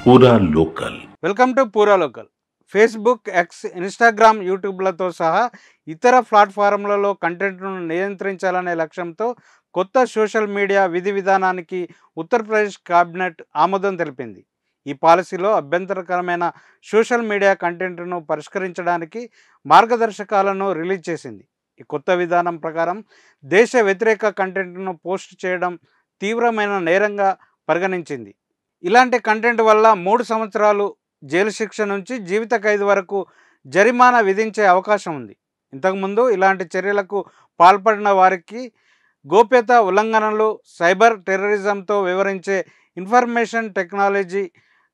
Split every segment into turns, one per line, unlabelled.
పూరా local.
Welcome to పూరా local. Facebook, X, Instagram, యూట్యూబ్లతో సహా ఇతర ప్లాట్ఫారంలలో కంటెంట్ను నియంత్రించాలనే లక్ష్యంతో కొత్త సోషల్ మీడియా విధి విధానానికి ఉత్తరప్రదేశ్ కేబినెట్ ఆమోదం తెలిపింది. ఈ పాలసీలో అభ్యంతరకరమైన సోషల్ మీడియా కంటెంట్ను పరిష్కరించడానికి మార్గదర్శకాలను రిలీజ్ చేసింది. ఈ కొత్త విధానం ప్రకారం దేశ వ్యతిరేక కంటెంట్ను పోస్ట్ చేయడం తీవ్రమైన నేరంగా పరిగణించింది. ఇలాంటి కంటెంట్ వల్ల 3 సంవత్సరాలు జైలు శిక్ష నుంచి జీవిత ఖైదు వరకు జరిమానా విధించే అవకాశం ఉంది. ఇంతకుముందు ఇలాంటి చర్యలకు పాల్పడిన వారికి గోప్యత ఉల్లంఘనలు, సైబర్ టెర్రరిజంతో వివరించే ఇన్ఫర్మేషన్ టెక్నాలజీ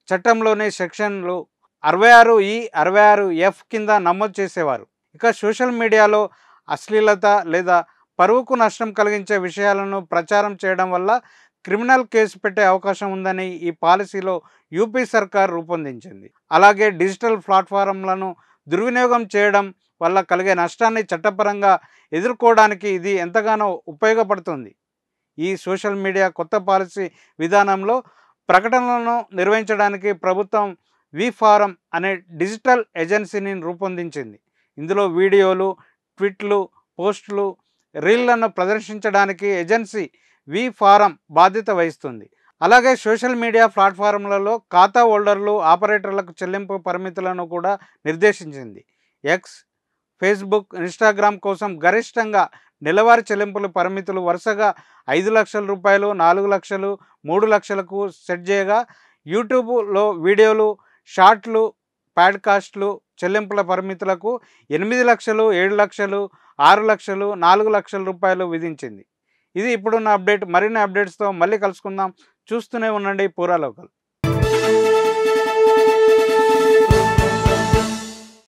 చట్టంలోని సెక్షన్లు 66E, 66F కింద నమోదు చేసేవారు. ఇక సోషల్ మీడియాలో అశ్లీలత లేదా పరువుకు నష్టం కలిగించే విషయాలను ప్రచారం చేయడం వల్ల క్రిమినల్ కేసు పెట్టే అవకాశం ఉందని ఈ పాలసీలో యూపీ సర్కార్ రూపొందించింది. అలాగే డిజిటల్ ప్లాట్ఫారంలను దుర్వినియోగం చేయడం వల్ల కలిగే నష్టాన్ని చట్టపరంగా ఎదుర్కోవడానికి ఇది ఎంతగానో ఉపయోగపడుతుంది. ఈ సోషల్ మీడియా కొత్త పాలసీ విధానంలో ప్రకటనలను నిర్వహించడానికి ప్రభుత్వం వి-ఫారం అనే డిజిటల్ ఏజెన్సీని రూపొందించింది. ఇందులో వీడియోలు, ట్వీట్లు, పోస్టులు, రీళ్లను ప్రదర్శించడానికి ఏజెన్సీ వి-ఫారం బాధ్యత వహిస్తుంది. అలాగే సోషల్ మీడియా ప్లాట్ఫారంలలో ఖాతా హోల్డర్లు, ఆపరేటర్లకు చెల్లింపు పరిమితులను కూడా నిర్దేశించింది. ఎక్స్, ఫేస్బుక్, ఇన్స్టాగ్రామ్ కోసం గరిష్టంగా నెలవారీ చెల్లింపుల పరిమితులు వరుసగా 5 లక్షల రూపాయలు, 4 లక్షలు, 3 లక్షలకు సెట్ చేయగా, యూట్యూబ్లో వీడియోలు, షార్ట్లు, పాడ్కాస్ట్లు చెల్లింపుల పరిమితులకు 8 లక్షలు, 7 లక్షలు, 6 లక్షలు, 4 లక్షల రూపాయలు విధించింది. ఇది ఇప్పుడున్న అప్డేట్. మరిన్ని అప్డేట్స్తో మళ్ళీ కలుసుకుందాం. చూస్తూనే ఉండండి పూరా లోకల్.